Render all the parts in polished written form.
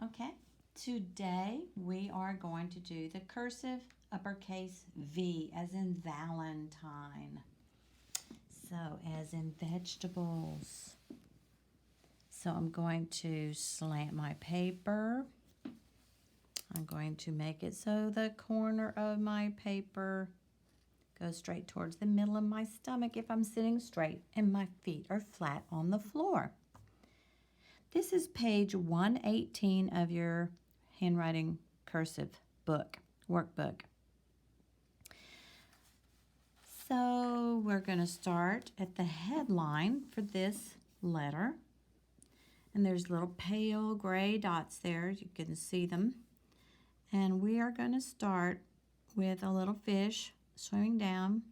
Okay, today we are going to do the cursive uppercase V as in Valentine. So, as in vegetables. So, I'm going to slant my paper. I'm going to make it so the corner of my paper goes straight towards the middle of my stomach if I'm sitting straight and my feet are flat on the floor. This is page 118 of your handwriting cursive book, workbook. So we're going to start at the headline for this letter. And there's little pale gray dots there. You can see them. And we are going to start with a little fish swimming down.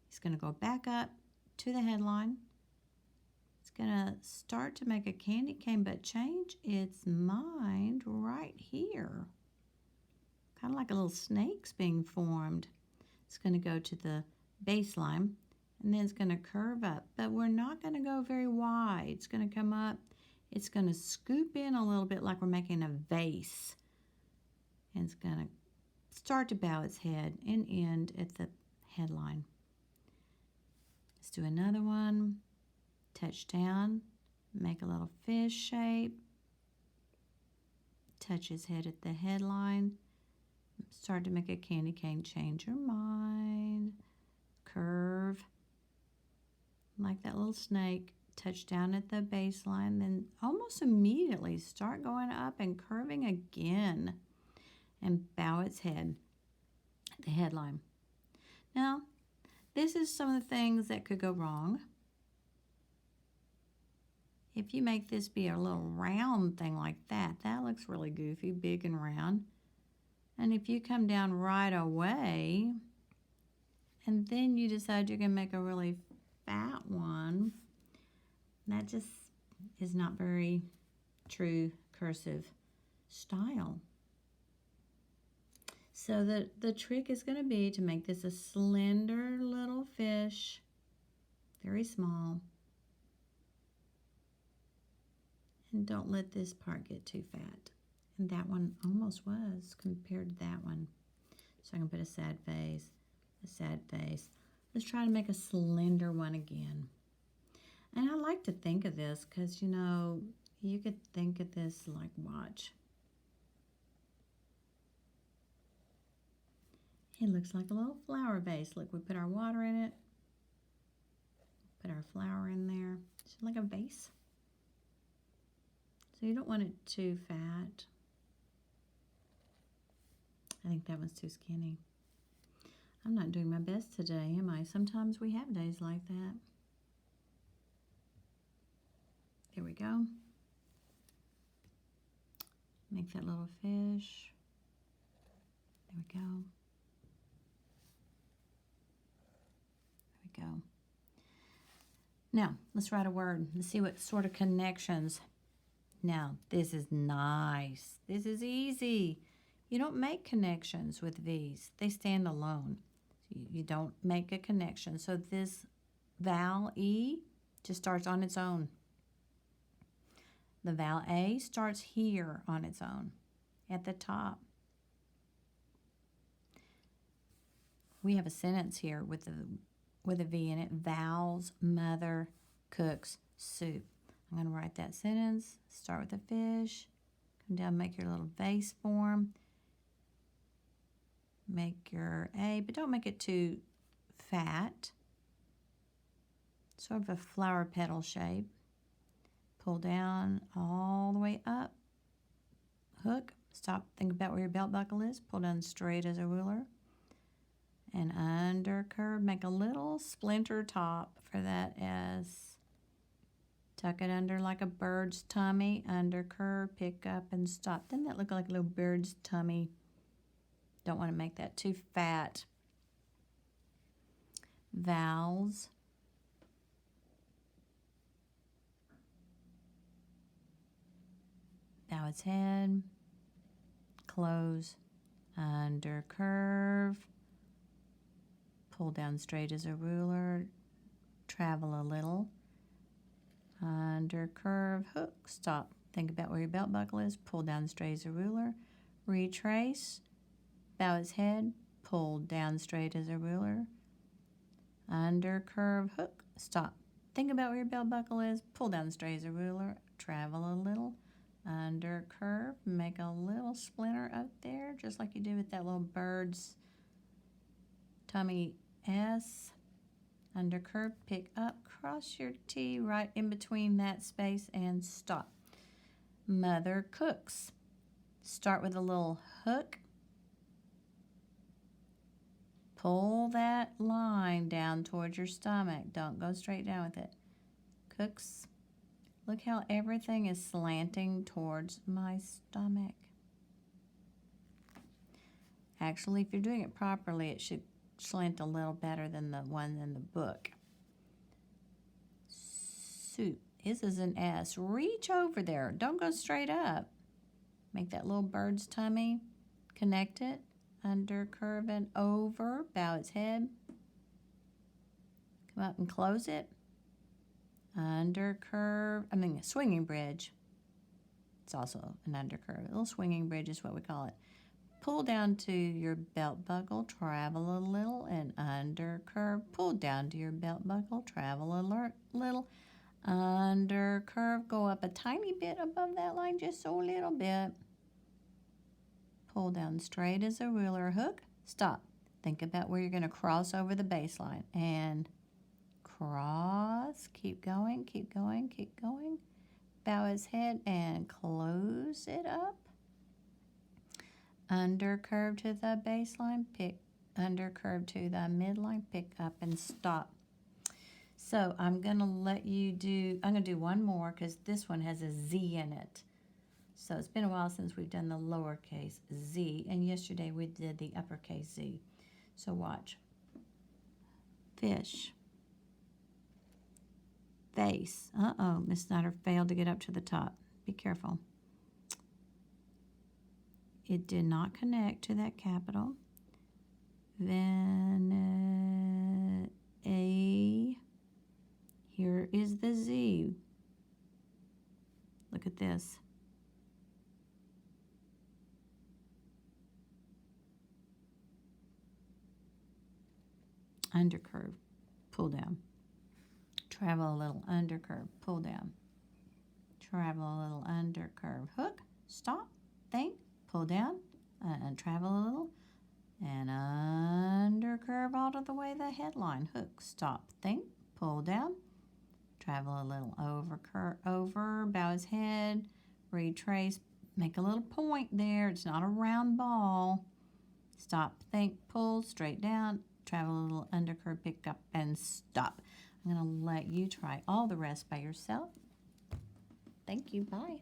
He's going to go back up to the headline. It's going to start to make a candy cane, but change its mind right here. Kind of like a little snake's being formed. It's going to go to the baseline, and then it's going to curve up. But we're not going to go very wide. It's going to come up. It's going to scoop in a little bit like we're making a vase. And it's going to start to bow its head and end at the headline. Let's do another one. Touch down, make a little fish shape, touch his head at the headline, start to make a candy cane, change your mind, curve, like that little snake, touch down at the baseline, then almost immediately start going up and curving again and bow its head at the headline. Now, this is some of the things that could go wrong. If you make this be a little round thing like that, that looks really goofy, big and round. And if you come down right away, and then you decide you're going to make a really fat one, that just is not very true cursive style. So the trick is going to be to make this a slender little fish, very small. And don't let this part get too fat. And that one almost was compared to that one. So I can put a sad face, a sad face. Let's try to make a slender one again. And I like to think of this because, you could think of this like, watch. It looks like a little flower vase. Look, we put our water in it. Put our flower in there. It's like a vase. So you don't want it too fat. I think that one's too skinny. I'm not doing my best today, am I? Sometimes we have days like that. There we go. Make that little fish. There we go. There we go. Now, let's write a word. Let's see what sort of connections. Now, this is nice. This is easy. You don't make connections with V's. They stand alone. You don't make a connection. So this vowel E just starts on its own. The vowel A starts here on its own, at the top. We have a sentence here with a V in it. Val's mother cooks soup. I'm going to write that sentence. Start with a fish. Come down, make your little vase form. Make your A, but don't make it too fat. Sort of a flower petal shape. Pull down all the way up. Hook. Stop. Think about where your belt buckle is. Pull down straight as a ruler. And under curve, make a little splinter top for that S. Tuck it under like a bird's tummy, under curve, pick up and stop. Doesn't that look like a little bird's tummy? Don't want to make that too fat. Vowels. Bow its head. Close. Under curve. Pull down straight as a ruler. Travel a little. Under curve, hook, stop. Think about where your belt buckle is. Pull down straight as a ruler. Retrace. Bow its head. Pull down straight as a ruler. Under curve hook. Stop. Think about where your belt buckle is. Pull down straight as a ruler. Travel a little. Under curve. Make a little splinter up there, just like you do with that little bird's tummy S. Under curve. Pick up. Cross your T right in between that space and stop. Mother cooks. Start with a little hook. Pull that line down towards your stomach. Don't go straight down with it. Cooks. Look how everything is slanting towards my stomach. Actually, if you're doing it properly, it should slant a little better than the one in the book. Soup. This is an S. Reach over there. Don't go straight up. Make that little bird's tummy. Connect it. Under, curve, and over. Bow its head. Come up and close it. Under, curve. Swinging bridge. It's also an under curve. A little swinging bridge is what we call it. Pull down to your belt buckle. Travel a little. And under curve. Pull down to your belt buckle. Travel a little. Under curve, go up a tiny bit above that line, just a little bit. Pull down straight as a ruler. Hook, stop. Think about where you're going to cross over the baseline. And cross, keep going, keep going, keep going. Bow his head and close it up. Under curve to the baseline, pick under curve to the midline, pick up and stop. So I'm going to do one more because this one has a Z in it. So it's been a while since we've done the lowercase Z, and yesterday we did the uppercase Z. So watch. Fish. Face. Miss Snyder failed to get up to the top. Be careful. It did not connect to that capital. Then A. Here is the Z. Look at this. Undercurve, pull down. Travel a little undercurve, pull down. Travel a little undercurve, hook, stop, think, pull down, and travel a little. And undercurve all the way the headline, hook, stop, think, pull down. Travel a little over, bow his head, retrace, make a little point there. It's not a round ball. Stop, think, pull, straight down, travel a little undercurve, pick up, and stop. I'm going to let you try all the rest by yourself. Thank you. Bye.